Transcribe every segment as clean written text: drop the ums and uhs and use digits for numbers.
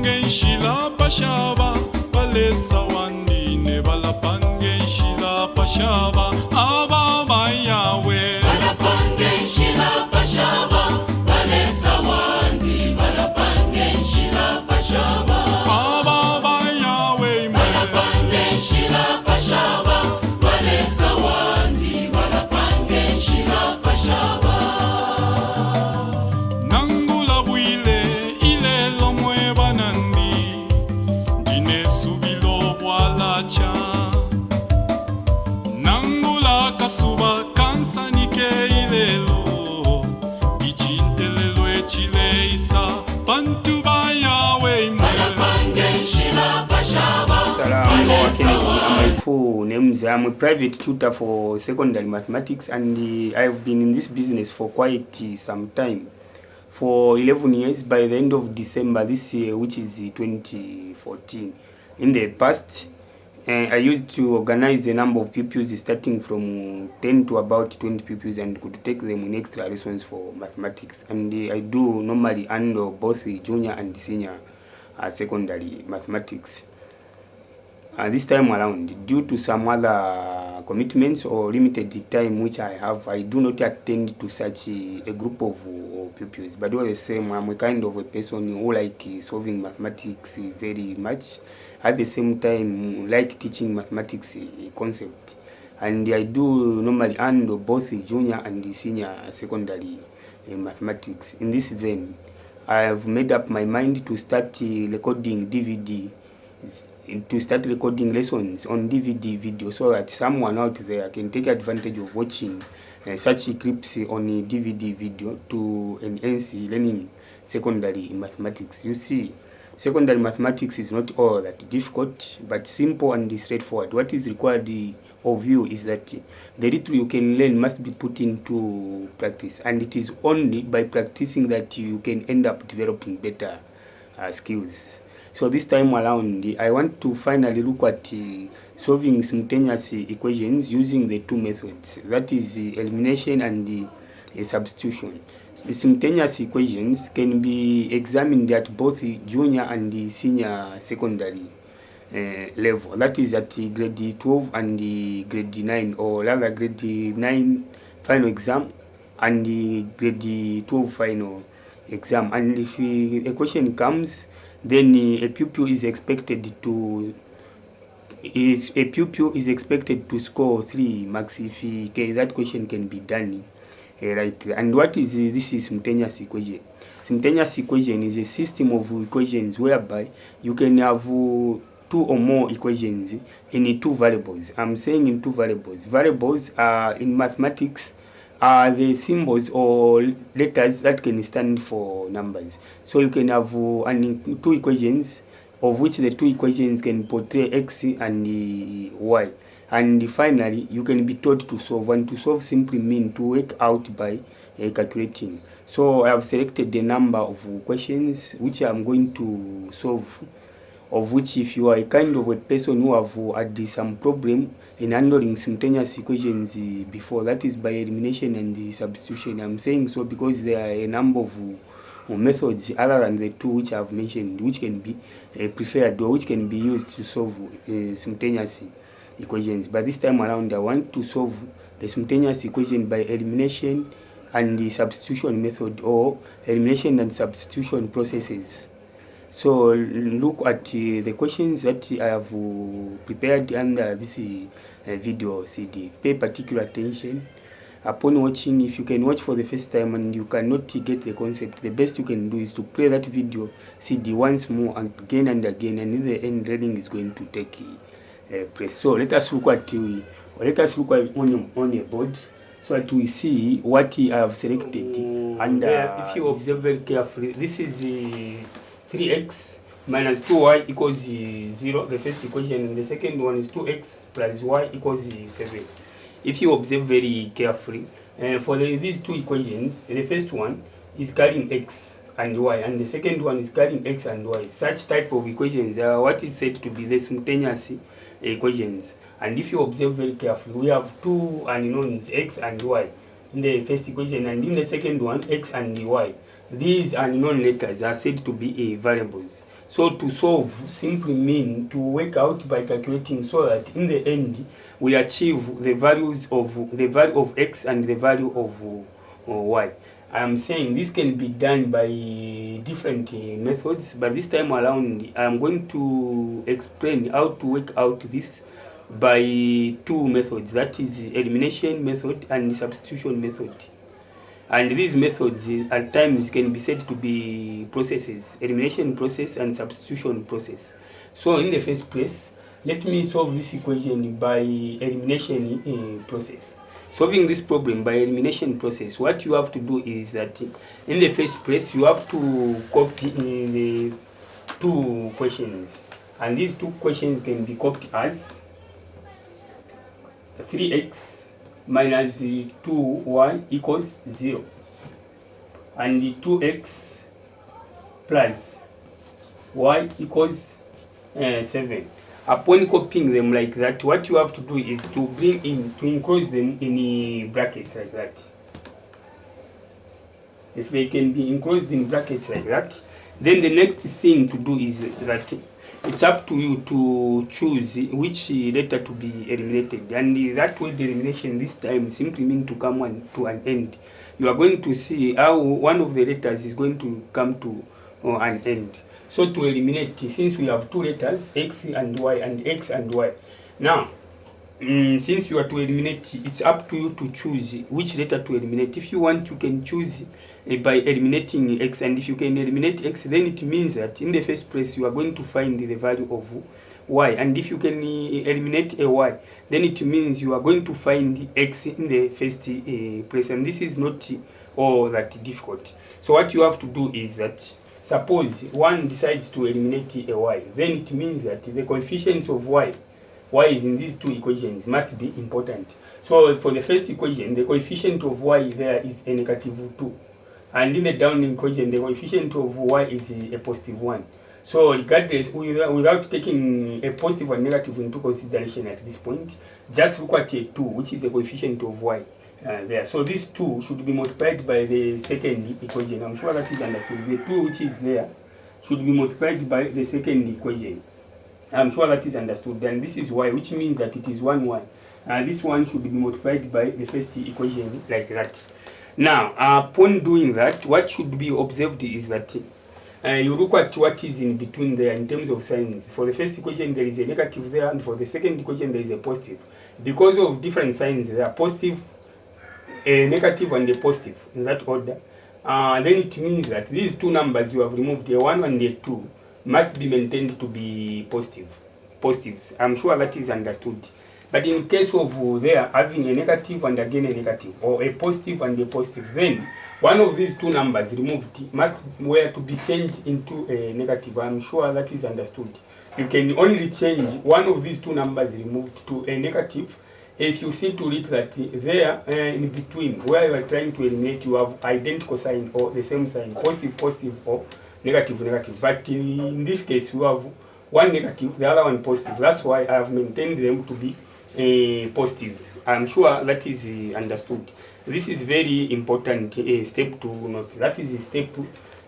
Balapange shila pashaba, balesa wandi ne balapange shila pashaba, ababa yawe. Balapange shila pashaba, balesa wandi, balapange shila pashaba, Ababa yawe me. balapange shila pashaba, balesa wandi, balapange shila pashaba. Nangula buile ile lomwe banandi, dine subilo bwalacha. Nangula kasuba kansanike ilelo, bichintelelo echile isa, pantuba yawe me. Balapange shila pashaba, Salamu Kennedy. My full names. I'm a private tutor for secondary mathematics, and I've been in this business for quite some time, for 11 years. By the end of December this year, which is 2014. In the past, I used to organize a number of pupils starting from 10 to about 20 pupils, and could take them in extra lessons for mathematics. And I do normally handle both the junior and senior secondary mathematics. This time around, due to some other commitments or limited time which I have, I do not attend to such a group of pupils. But all the same, I'm a kind of a person who like solving mathematics very much. At the same time, like teaching mathematics concept. And I do normally handle both the junior and the senior secondary mathematics. In this vein, I have made up my mind to start recording lessons on DVD video, so that someone out there can take advantage of watching such clips on a DVD video to enhance learning secondary mathematics. You see, secondary mathematics is not all that difficult, but simple and straightforward. What is required of you is that the little you can learn must be put into practice, and it is only by practicing that you can end up developing better skills. So this time around, I want to finally look at solving simultaneous equations using the two methods, that is elimination and substitution. The simultaneous equations can be examined at both junior and senior secondary level, that is at grade 12 and grade 9, or rather grade 9 final exam and grade 12 final exam. And if a question comes, then a pupil is expected to score 3 marks if that question can be done right. And what is this is simultaneous equation? Simultaneous equation is a system of equations whereby you can have 2 or more equations in 2 variables. I'm saying in 2 variables. Variables are in mathematics are the symbols or letters that can stand for numbers. So you can have 2 equations, of which the 2 equations can portray x and y. And finally, you can be taught to solve, and to solve simply mean to work out by calculating. So I have selected a number of questions which I'm going to solve, of which if you are a kind of a person who have had some problem in handling simultaneous equations before, that is by elimination and substitution. I'm saying so because there are a number of methods other than the 2 which I have mentioned, which can be preferred or which can be used to solve simultaneous equations. But this time around, I want to solve the simultaneous equation by elimination and the substitution method, or elimination and substitution processes. So look at the questions that I have prepared under this video CD. Pay particular attention. Upon watching, if you can watch for the first time and you cannot get the concept, the best you can do is to play that video CD once more and again, and in the end, learning is going to take place. So let us look at on your board, so that we see what I have selected. And if you observe very carefully, this is 3x minus 2y equals 0, the first equation, and the second one is 2x plus y equals 7. If you observe very carefully, for these 2 equations, the first one is carrying x and y, and the second one is carrying x and y. Such type of equations are what is said to be the simultaneous equations. And if you observe very carefully, we have 2 unknowns, x and y, in the first equation, and in the second one, x and y. these unknown letters are said to be variables. So to solve simply mean to work out by calculating, so that in the end we achieve the value of x and the value of y. I am saying this can be done by different methods, but this time around I am going to explain how to work out this by two methods, that is elimination method and substitution method. And these methods at times can be said to be processes: elimination process and substitution process. So in the first place, let me solve this equation by elimination process. Solving this problem by elimination process, what you have to do is that in the first place you have to copy the two questions, and these two questions can be copied as 3x minus 2y equals 0, and 2x plus y equals 7. Upon copying them like that, what you have to do is to enclose them in brackets like that. If they can be enclosed in brackets like that, then the next thing to do is that it's up to you to choose which letter to be eliminated, and that way the elimination this time simply means to come to an end. You are going to see how one of the letters is going to come to an end. So to eliminate, since we have two letters, x and y, and x and y, now since you are to eliminate, it's up to you to choose which letter to eliminate. If you want, you can choose by eliminating x, and if you can eliminate x, then it means that in the first place you are going to find the value of y, and if you can eliminate a y, then it means you are going to find x in the first place, and this is not all that difficult. So what you have to do is that, suppose one decides to eliminate a y, then it means that the coefficients of y is in these two equations must be important. So for the first equation, the coefficient of y there is a negative 2, and in the down equation the coefficient of y is a positive 1. So regardless, without taking a positive and negative into consideration at this point, just look at a 2, which is the coefficient of y there. So this 2 should be multiplied by the second equation. I'm sure that is understood. The 2 which is there should be multiplied by the second equation. I'm sure that is understood. And this is y, which means that it is 1 y. And this one should be multiplied by the first equation like that. Now, upon doing that, what should be observed is that you look at what is in between there in terms of signs. For the first equation there is a negative there, and for the second equation there is a positive. Because of different signs, there are positive, a negative and a positive in that order. Then it means that these two numbers you have removed, a 1 and a 2, must be maintained to be positives. I'm sure that is understood. But in case of there having a negative and again a negative, or a positive and a positive, then one of these two numbers removed must were to be changed into a negative. I'm sure that is understood. You can only change one of these two numbers removed to a negative if you see to it that there in between where you are trying to eliminate you have identical sign or the same sign, positive or negative. But in this case you have one negative, the other one positive. That's why I have maintained them to be positives. I'm sure that is understood. This is very important step to note. That is step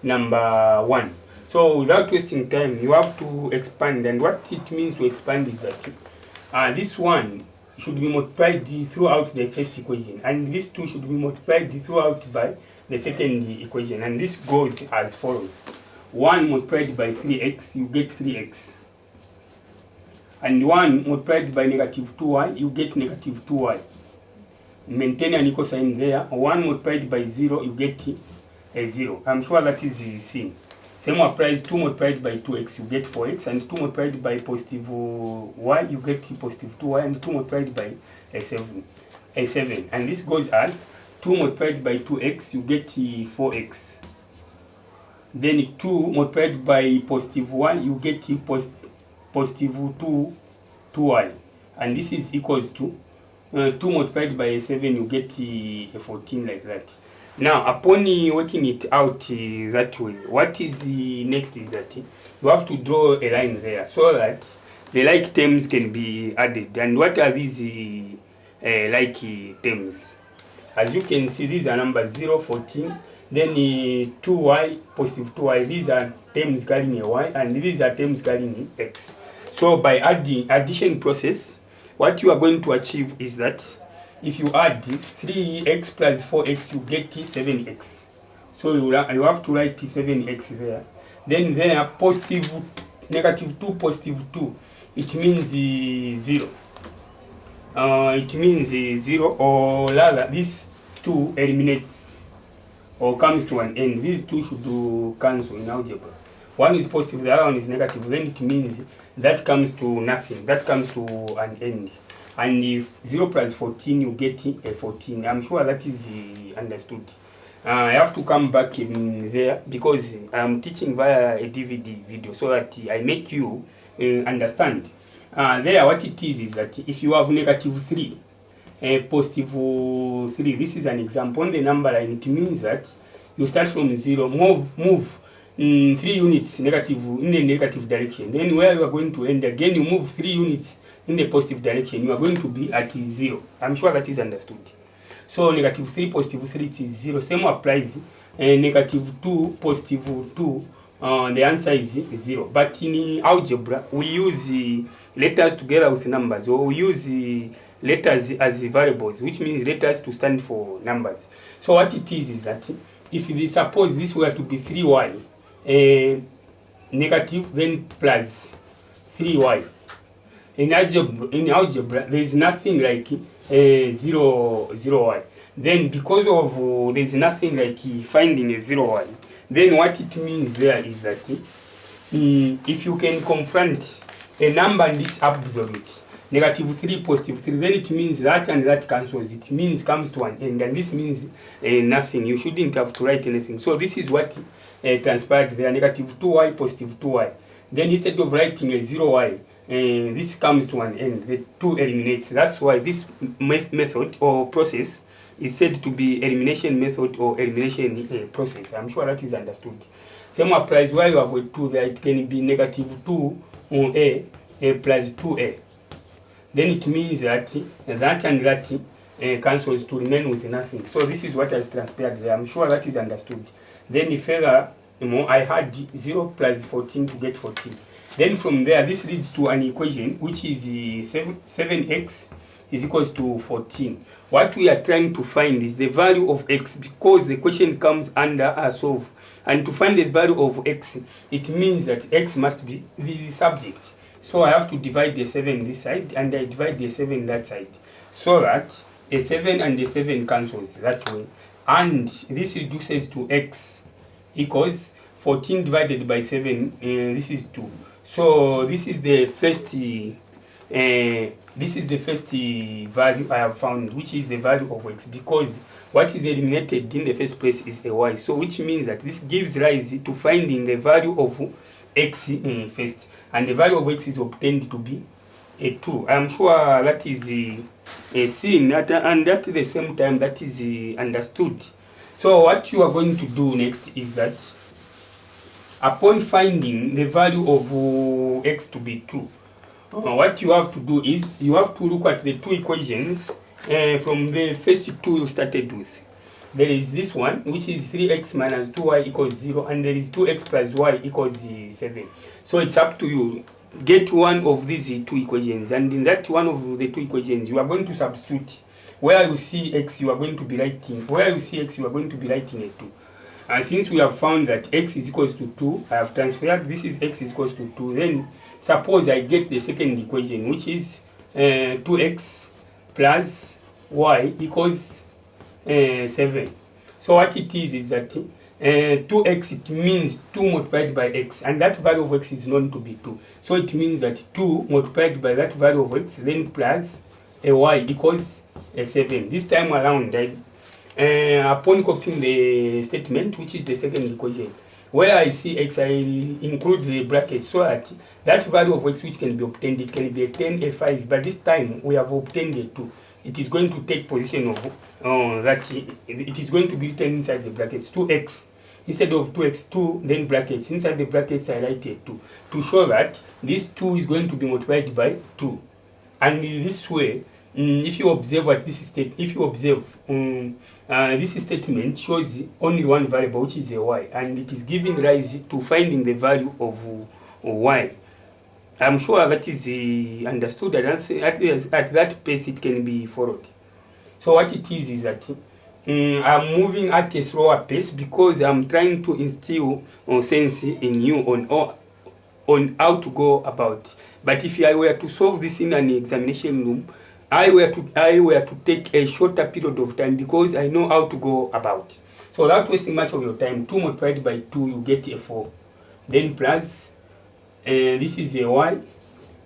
number 1. So without wasting time, you have to expand, and what it means to expand is that this one should be multiplied throughout the first equation, and this 2 should be multiplied throughout by the second equation, and this goes as follows. 1 multiplied by 3x, you get 3x. And 1 multiplied by negative 2y, you get negative 2y. Maintain an equal sign there. 1 multiplied by 0, you get a 0. I'm sure that is seen. Same applies. 2 multiplied by 2x, you get 4x. And 2 multiplied by positive y, you get positive 2y. And 2 multiplied by a 7. And this goes as 2 multiplied by 2x, you get 4x. Then 2 multiplied by positive y, you get positive 2y, and this is equals to 2 multiplied by 7, you get 14 like that. Now upon working it out that way, what is next is that you have to draw a line there so that the like terms can be added. And what are these like terms? As you can see, these are numbers 0, 14. then 2y, positive 2y, these are terms carrying a y, and these are terms carrying x. So by addition process, what you are going to achieve is that if you add 3x plus 4x, you get 7x. So you have to write 7x there. Then there, positive, negative 2, positive 2, it means 0. It means 0, or rather, this 2 eliminates or comes to an end. These two should do cancel in algebra. One is positive, the other one is negative. Then it means that comes to nothing. That comes to an end. And if 0 plus 14, you get a 14. I'm sure that is understood. I have to come back in there because I'm teaching via a DVD video so that I make you understand. There, what it is that if you have negative 3, positive 3, this is an example on the number line. It means that you start from 0, move 3 units negative in the negative direction. Then where you are going to end, again you move 3 units in the positive direction. You are going to be at 0. I'm sure that is understood. So negative 3, positive 3, it is 0. Same applies. Negative 2, positive 2. The answer is 0. But in algebra, we use letters together with numbers, or we use letters as variables, which means letters to stand for numbers. So what it is that if suppose this were to be 3y, negative, then plus 3y. In algebra, there is nothing like 0y. Then because of there is nothing like finding a 0y, then what it means there is that if you can confront a number and it's absolute, negative 3, positive 3, then it means that and that cancels. It means comes to an end, and this means nothing. You shouldn't have to write anything. So this is what transpired there, negative 2y, positive 2y. Then instead of writing a 0y, this comes to an end. The 2 eliminates. That's why this method or process is said to be elimination method or elimination process. I'm sure that is understood. Same applies where you have a 2 there. It can be negative 2a plus 2a. Then it means that that and that cancels to remain with nothing. So this is what has transpired there. I'm sure that is understood. Then further, I had 0 plus 14 to get 14. Then from there, this leads to an equation which is 7x is equals to 14. What we are trying to find is the value of x, because the question comes under a solve. And to find the value of x, it means that x must be the subject. So I have to divide the 7 this side and I divide the 7 that side. So that a 7 and a 7 cancels that way. And this reduces to x equals 14 divided by 7. This is 2. So this is the first value I have found, which is the value of x, because what is eliminated in the first place is a y. So which means that this gives rise to finding the value of x first, and the value of x is obtained to be a 2. I am sure that is seen and at the same time that is understood. So what you are going to do next is that upon finding the value of x to be 2, what you have to do is you have to look at the two equations from the first two you started with. There is this one, which is 3x minus 2y equals 0, and there is 2x plus y equals 7. So it's up to you. Get one of these two equations, and in that one of the two equations, you are going to substitute. Where you see x, you are going to be writing. Where you see x, you are going to be writing a 2. And since we have found that x is equals to 2, I have transferred this is x is equals to 2. Then suppose I get the second equation, which is 2x plus y equals 7. So what it is that 2x, it means 2 multiplied by x, and that value of x is known to be 2. So it means that 2 multiplied by that value of x, then plus a y equals 7. This time around, upon copying the statement, which is the second equation, where I see x, I include the brackets so that that value of x which can be obtained, it can be a 10, a 5, but this time we have obtained a 2. It is going to take position of that, it is going to be written inside the brackets, 2x. Instead of 2x, 2, then brackets. Inside the brackets, I write a 2 to show that this 2 is going to be multiplied by 2. And in this way, if you observe at this state, if you observe this statement shows only one variable, which is a y, and it is giving rise to finding the value of y. I'm sure that is understood, and at that pace it can be followed. So what it is that I'm moving at a slower pace because I'm trying to instill sense in you on how to go about. But if I were to solve this in an examination room, I were to take a shorter period of time because I know how to go about. So without wasting much of your time, 2 multiplied by 2, you get a 4. Then plus, this is a y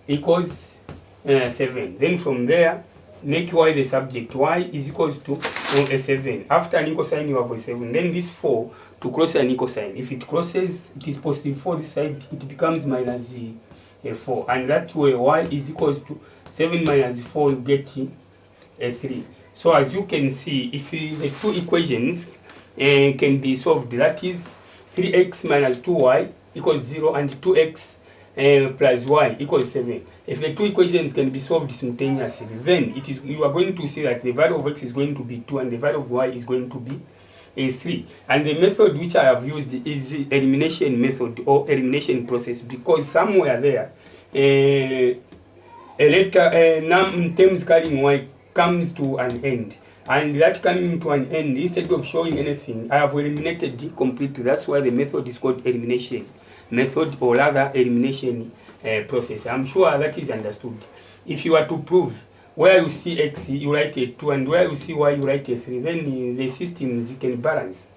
equals 7. Then from there, make y the subject. Y is equals to a 7. After an equal sign, you have a 7. Then this 4 to cross an equal sign. If it crosses, it is positive 4 this side, it becomes minus 4. And that way, y is equals to 7 minus 4, you get a 3. So as you can see, if the two equations can be solved, that is 3x minus 2y equals 0 and 2x plus y equals 7. If the two equations can be solved simultaneously, then you are going to see that the value of x is going to be 2 and the value of y is going to be 3. And the method which I have used is elimination method or elimination process, because somewhere there a letter terms carrying y comes to an end, and that coming to an end, instead of showing anything, I have eliminated completely. That's why the method is called elimination method, or rather elimination process. I'm sure that is understood. If you are to prove where you see x, you write a 2, and where you see y, you write a 3, then the systems can balance.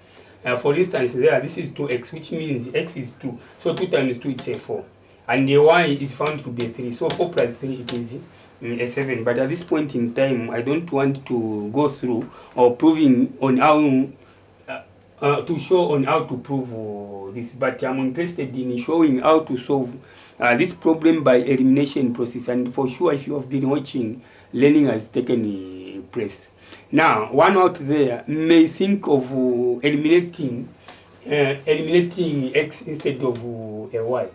For instance, there, this is 2x, which means x is 2. So 2 times 2, it's a 4. And the y is found to be a 3. So 4 plus 3, it is a 7. But at this point in time, I don't want to go through or proving on how to show on how to prove this. But I'm interested in showing how to solve this problem by elimination process. And for sure, if you have been watching, learning has taken place. Now, one out there may think of eliminating x instead of a y.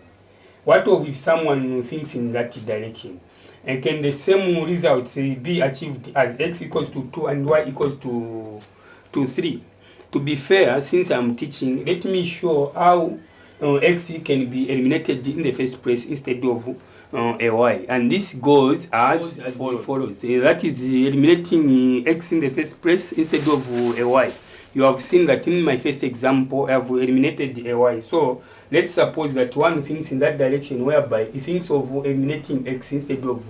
What of if someone thinks in that direction? And can the same results be achieved as x equals to 2 and y equals to 3? To be fair, since I'm teaching, let me show how x can be eliminated in the first place instead of a y. And this goes as follows. That is eliminating x in the first place instead of a y. You have seen that in my first example, I have eliminated a y. So let's suppose that one thinks in that direction, whereby he thinks of eliminating x instead of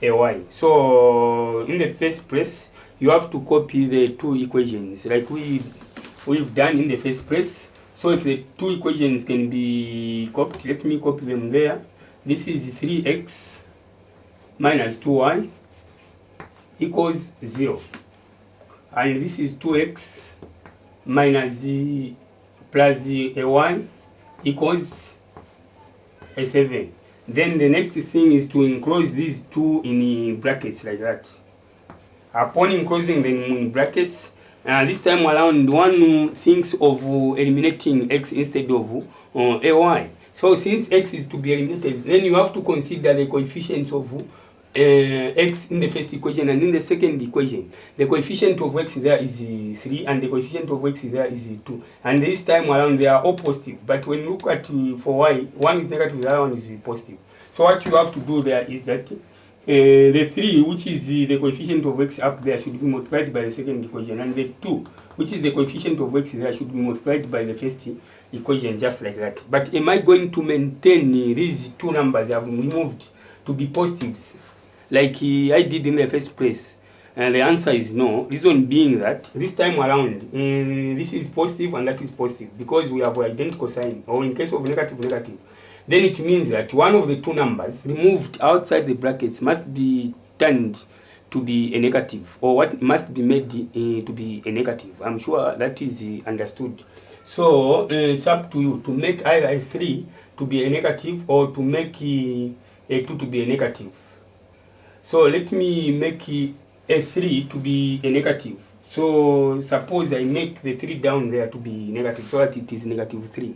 a y. So in the first place, you have to copy the two equations like we've done in the first place. So if the two equations can be copied, let me copy them there. This is 3x minus 2y equals 0. And this is 2x minus plus a y equals a 7. Then the next thing is to enclose these two in brackets like that. Upon enclosing them in brackets, this time around one thinks of eliminating x instead of a y. So since x is to be eliminated, then you have to consider the coefficients of x in the first equation and in the second equation. The coefficient of x there is 3 and the coefficient of x there is 2. And this time around they are all positive. But when you look at for y, one is negative, the other one is positive. So what you have to do there is that the 3, which is the coefficient of x up there, should be multiplied by the second equation. And the 2, which is the coefficient of x there, should be multiplied by the first equation, just like that. But am I going to maintain these two numbers I have removed to be positives like I did in the first place? And the answer is no. Reason being that this time around, this is positive and that is positive because we have identical sign, or in case of negative, negative. Then it means that one of the two numbers removed outside the brackets must be turned to be a negative, or what must be made to be a negative. I'm sure that is understood. So it's up to you to make either a 3 to be a negative or to make a 2 to be a negative. So let me make a 3 to be a negative. So suppose I make the 3 down there to be negative, so that it is negative 3.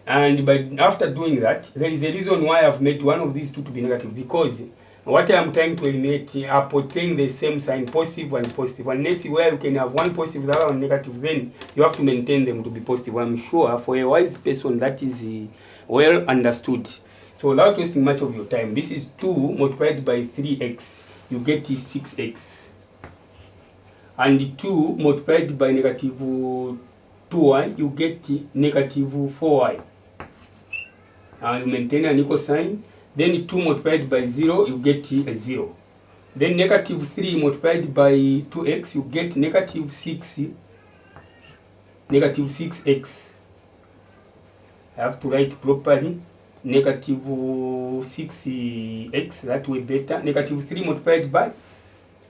And after doing that, there is a reason why I've made one of these two to be negative, because What I am trying to eliminate are portraying the same sign, positive and positive. Unless where you can have one positive, the other one negative, then you have to maintain them to be positive. I'm sure for a wise person that is well understood. So without wasting much of your time, this is 2 multiplied by 3x, you get 6x. And 2 multiplied by negative 2y, you get negative 4y. And you maintain an equal sign. Then 2 multiplied by 0, you get a 0. Then negative 3 multiplied by 2x, you get negative 6x. I have to write properly. Negative 6x, that way better. Negative 3 multiplied by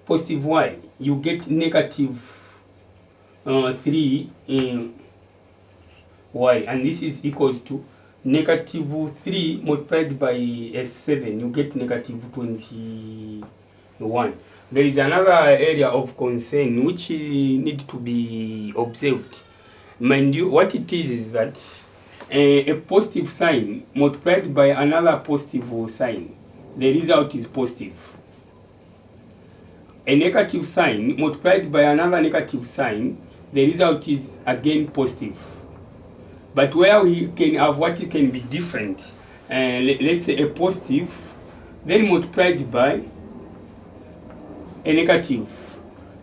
positive y, you get negative 3y. And this is equals to negative 3 multiplied by 7, you get negative 21. There is another area of concern which need to be observed. Mind you, what it is that a positive sign multiplied by another positive sign, the result is positive. A negative sign multiplied by another negative sign, the result is again positive. But where we can have what it can be different, let's say a positive, then multiplied by a negative,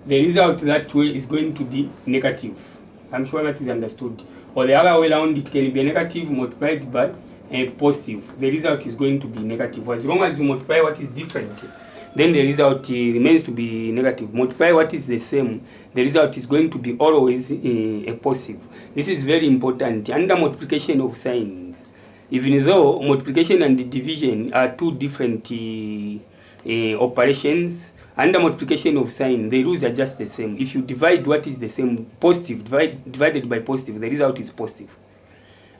the result that way is going to be negative. I'm sure that is understood. Or the other way around, it can be a negative multiplied by a positive. The result is going to be negative. As long as you multiply what is different, then the result remains to be negative. Multiply what is the same, the result is going to be always a positive. This is very important. Under multiplication of signs, even though multiplication and division are 2 different operations, under multiplication of sign, the rules are just the same. If you divide what is the same, positive divided by positive, the result is positive.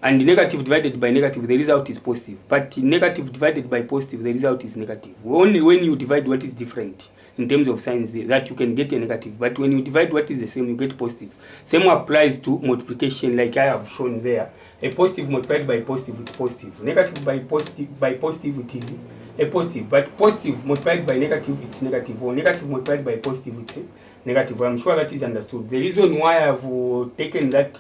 And negative divided by negative, the result is positive. But negative divided by positive, the result is negative. Only when you divide what is different in terms of signs that you can get a negative. But when you divide what is the same, you get positive. Same applies to multiplication, like I have shown there. A positive multiplied by positive, it's positive. Negative by positive, it is a positive. But positive multiplied by negative, it's negative. Or negative multiplied by positive, it's negative. I'm sure that is understood. The reason why I have taken that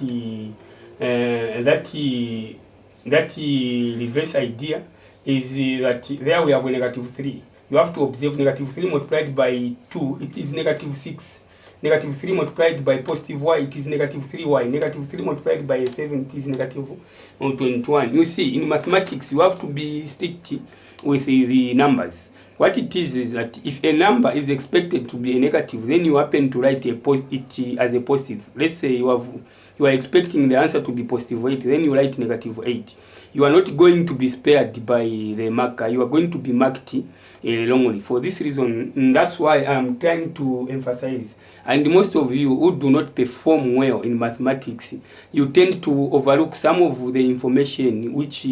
reverse idea is that there we have a negative 3. You have to observe negative 3 multiplied by 2, it is negative 6. Negative 3 multiplied by positive y, it is negative 3y. Negative 3 multiplied by 7, it is negative 21. You see, in mathematics, you have to be strict with the numbers. What it is that if a number is expected to be a negative, then you happen to write it as a positive. Let's say you are expecting the answer to be positive 8, then you write negative 8. You are not going to be spared by the marker. You are going to be marked wrongly. For this reason, that's why I'm trying to emphasize. And most of you who do not perform well in mathematics, you tend to overlook some of the information which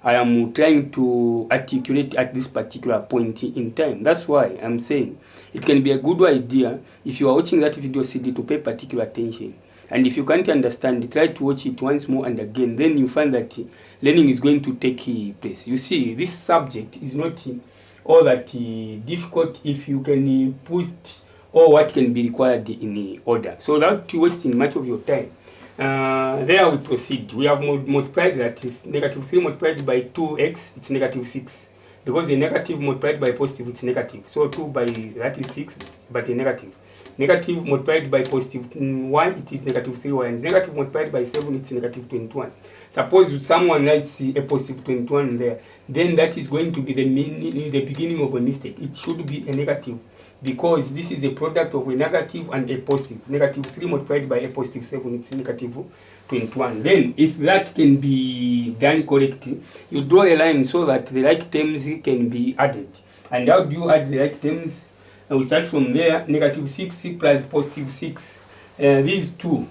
I am trying to articulate at this particular point in time. That's why I'm saying it can be a good idea if you are watching that video CD to pay particular attention. And if you can't understand, try to watch it once more and again. Then you find that learning is going to take place. You see, this subject is not all that difficult if you can put all what can be required in order. So without wasting much of your time, there we proceed. We have multiplied that is negative 3 multiplied by 2x, it's negative 6. Because the negative multiplied by positive, it's negative. So 2 by that is 6, but a negative. Negative multiplied by positive y, it is negative 3y. And negative multiplied by 7, it's negative 21. Suppose someone writes a positive 21 there, then that is going to be the beginning of a mistake. It should be a negative, because this is a product of a negative and a positive. Negative 3 multiplied by a positive 7, it's negative 21. Then, if that can be done correctly, you draw a line so that the like terms can be added. And how do you add the like terms? And we start from there. Negative 6 plus positive 6. These two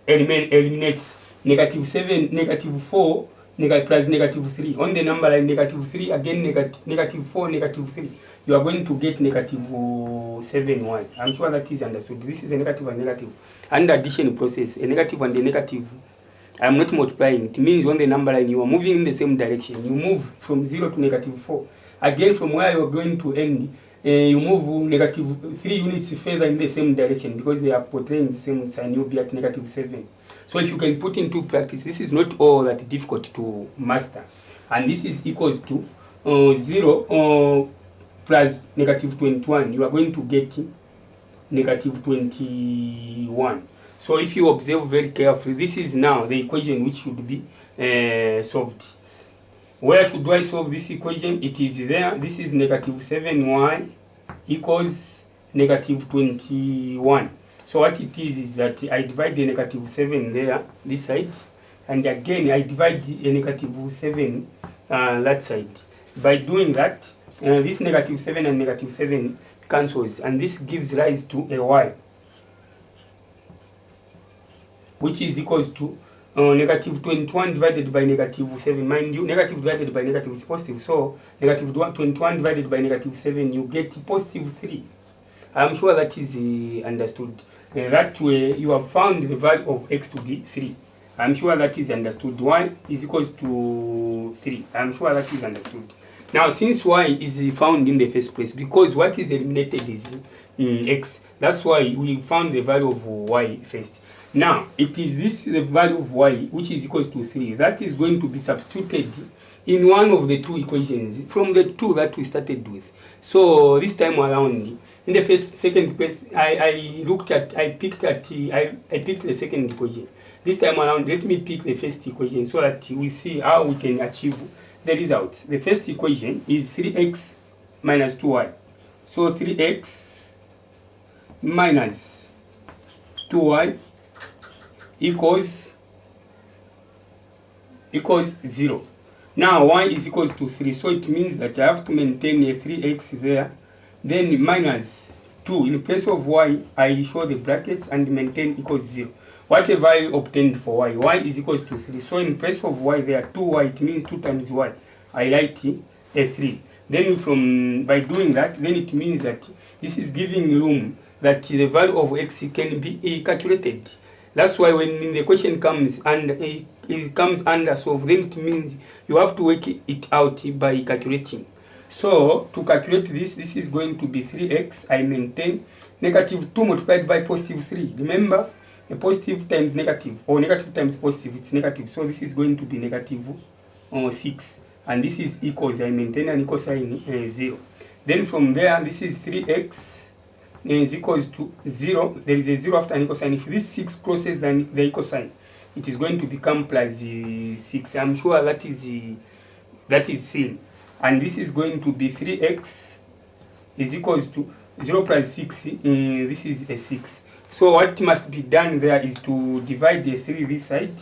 eliminates negative 7, negative 4, plus negative 3. On the number line negative 3, again negative 4, negative 3. You are going to get negative 7, 1. I'm sure that is understood. This is a negative and negative. Under addition process, a negative and a negative I am not multiplying. It means on the number line you are moving in the same direction. You move from 0 to negative 4. Again, from where you are going to end, you move negative 3 units further in the same direction because they are portraying the same sign. You'll be at negative 7. So if you can put into practice, this is not all that difficult to master. And this is equals to 0 plus negative 21. You are going to get negative 21. So if you observe very carefully, this is now the equation which should be solved. Where should I solve this equation? It is there. This is negative 7y equals negative 21. So what it is that I divide the negative 7 there, this side, and again I divide the negative 7 that side. By doing that, this negative 7 and negative 7 cancels, and this gives rise to a y, which is equals to negative 21 divided by negative 7. Mind you, negative divided by negative is positive, so negative 21 divided by negative 7, you get positive 3. I'm sure that is understood. That way you have found the value of x to be 3. I'm sure that is understood. Y is equals to 3. I'm sure that is understood. Now, since y is found in the first place, because what is eliminated is x, that's why we found the value of y first. Now, it is this the value of y which is equals to 3. That is going to be substituted in one of the two equations from the two that we started with. So this time around, in the second place, I picked the second equation. This time around, let me pick the first equation so that we see how we can achieve the results. The first equation is 3x minus 2y. So 3x minus 2y equals 0. Now y is equals to 3, so it means that I have to maintain a 3x there, then minus 2. In place of y, I show the brackets and maintain equals 0. Whatever I obtained for y is equals to 3. So in place of y there, 2y, it means 2 times y. I write a 3. Then by doing that, then it means that this is giving room that the value of x can be calculated. That's why when the question comes and it comes under solve, then it means you have to work it out by calculating. So to calculate this is going to be 3x. I maintain negative 2 multiplied by positive 3. Remember, a positive times negative or negative times positive, it's negative. So this is going to be negative 6. And this is equals, I maintain an equal sign 0. Then from there, this is 3x is equals to 0. There is a 0 after an equal sign. If this 6 crosses the equal sign, it is going to become plus 6. I'm sure that is seen. And this is going to be 3x is equals to 0 plus 6. This is a 6. So what must be done there is to divide the 3 this side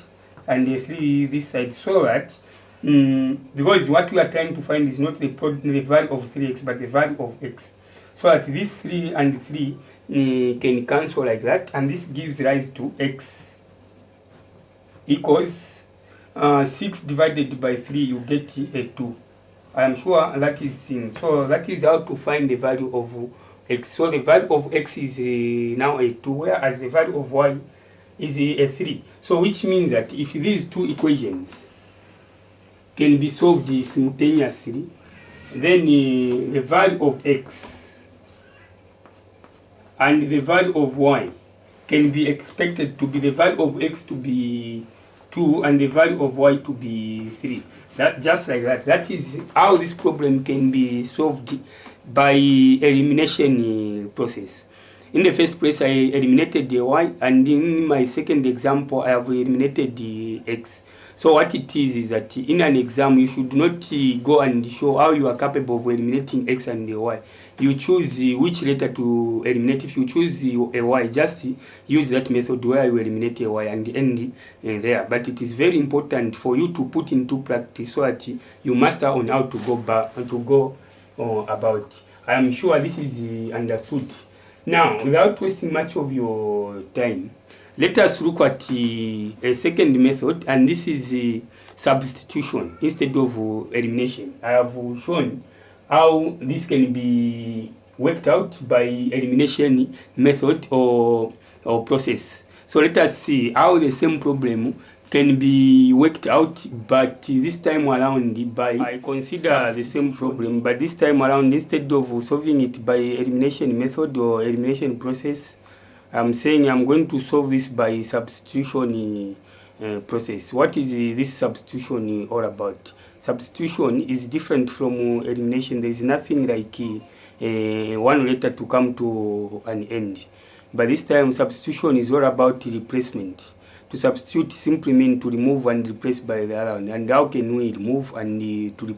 and the 3 this side, so that because what we are trying to find is not the value of 3x but the value of x. So that this 3 and 3 can cancel like that, and this gives rise to x equals 6 divided by 3, you get a 2. I am sure that is seen. So that is how to find the value of x. So the value of x is now a 2, whereas the value of y is a 3. So which means that if these two equations can be solved simultaneously, then the value of x and the value of y can be expected to be the value of x to be 2 and the value of y to be 3. That just like that. That is how this problem can be solved by elimination process. In the first place, I eliminated the y, and in my second example, I have eliminated the x. So what it is that in an exam, you should not go and show how you are capable of eliminating x and the y. You choose which letter to eliminate. If you choose a y, just use that method where you eliminate a y and end there. But it is very important for you to put into practice so that you master on how to go back and to go about. I am sure this is understood. Now, without wasting much of your time, let us look at a second method, and this is substitution instead of elimination. I have shown how this can be worked out by elimination method or process. So let us see how the same problem can be worked out, but this time around I consider the same problem, but this time around, instead of solving it by elimination method or elimination process, I'm saying I'm going to solve this by substitution process. What is this substitution all about? Substitution is different from elimination. There is nothing like one letter to come to an end. But this time substitution is all about replacement. To substitute simply means to remove and replace by the other one. And how can we remove and to replace?